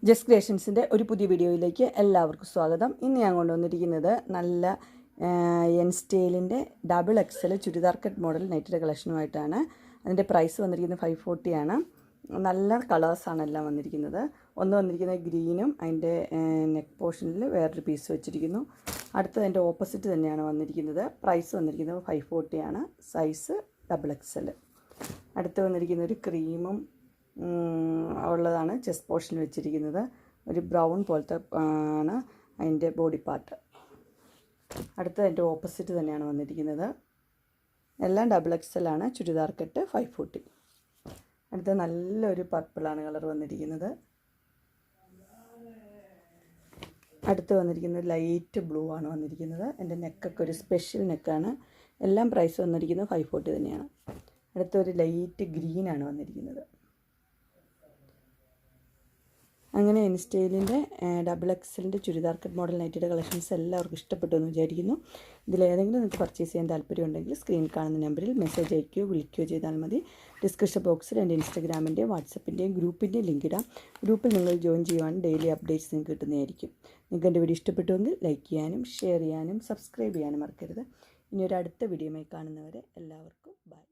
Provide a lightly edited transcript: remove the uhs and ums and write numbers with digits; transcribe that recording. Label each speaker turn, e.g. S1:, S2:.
S1: Just ക്രിയേഷൻസിൻ്റെ ഒരു പുതിയ വീഡിയോയിലേക്ക് എല്ലാവർക്കും സ്വാഗതം. ഇന്ന് ഞാൻ കൊണ്ടുവന്നിരിക്കുന്നത് നല്ല എൻ സ്റ്റൈലിൻ്റെ double XL churidar cut model നൈറ്റിയുടെ കളക്ഷനുമായിട്ടാണ്. അതിൻ്റെ പ്രൈസ് വന്നിരിക്കുന്നത് 540 ആണ്. നല്ല കളേഴ്സാണ് എല്ലാം വന്നിരിക്കുന്നത്. ഒന്ന് വന്നിരിക്കുന്നത് ഗ്രീനും അതിൻ്റെ നെക്ക് പോർഷനിൽ വേറൊരു പീസ് വെച്ചിരിക്കുന്നു. അടുത്തത് അതിൻ്റെ ഓപ്പോസിറ്റ് തന്നെയാണ് വന്നിരിക്കുന്നത്. പ്രൈസ് വന്നിരിക്കുന്നത് 540 ആണ്. Size double XL. അടുത്ത് വന്നിരിക്കുന്ന ഒരു ക്രീമും ഉള്ളതാണ് ചെസ്റ്റ് പോർഷൻ വെച്ചിരിക്കുന്നത്. ഒരു ബ്രൗൺ പോലത്തെ ആണ് അതിൻ്റെ ബോഡി പാർട്ട്. അടുത്ത അതിൻ്റെ ഓപ്പോസിറ്റ് തന്നെയാണ് വന്നിരിക്കുന്നത്. എല്ലാം ഡബിൾ എക്സൽ ആണ്. ചുരിദാർ കട്ട് 540. അടുത്ത നല്ലൊരു പർപ്പിളാണ് കളർ വന്നിരിക്കുന്നത്. അടുത്ത് വന്നിരിക്കുന്നത് ലൈറ്റ് ബ്ലൂ ആണ് വന്നിരിക്കുന്നത്. എൻ്റെ നെക്കൊക്കെ ഒരു സ്പെഷ്യൽ നെക്കാണ്. എല്ലാം പ്രൈസ് വന്നിരിക്കുന്നത് 540 തന്നെയാണ്. അടുത്തൊരു ലൈറ്റ് ഗ്രീനാണ് വന്നിരിക്കുന്നത്. അങ്ങനെ എൻ സ്റ്റൈലിൻ്റെ ഡബിൾ എക്സലിൻ്റെ ചുരിദാർ കട്ട് മോഡൽ നൈറ്റിയുടെ കളക്ഷൻസ് എല്ലാവർക്കും ഇഷ്ടപ്പെട്ടു എന്ന് വിചാരിക്കുന്നു. ഇതിലേതെങ്കിലും നിങ്ങൾക്ക് പർച്ചേസ് ചെയ്യാൻ താല്പര്യമുണ്ടെങ്കിൽ സ്ക്രീൻ കാണുന്ന നമ്പറിൽ മെസ്സേജ് അയക്കുകയോ വിളിക്കുകയോ ചെയ്താൽ മതി. ഡിസ്ക്രിപ്ഷൻ ബോക്സിൽ എൻ്റെ ഇൻസ്റ്റാഗ്രാമിൻ്റെയും വാട്സപ്പിൻ്റെയും ഗ്രൂപ്പിൻ്റെയും ലിങ്ക് ഇടാം. ഗ്രൂപ്പിൽ നിങ്ങൾ ജോയിൻ ചെയ്യുവാൻ ഡെയിലി അപ്ഡേറ്റ്സ് നിങ്ങൾക്ക് കിട്ടുന്നതായിരിക്കും. നിങ്ങൾക്ക് എൻ്റെ വീഡിയോ ഇഷ്ടപ്പെട്ടുവെങ്കിൽ ലൈക്ക് ചെയ്യാനും ഷെയർ ചെയ്യാനും സബ്സ്ക്രൈബ് ചെയ്യാനും മറക്കരുത്. ഇനി ഒരു അടുത്ത വീഡിയോയുമായി കാണുന്നവരെ എല്ലാവർക്കും ബൈ.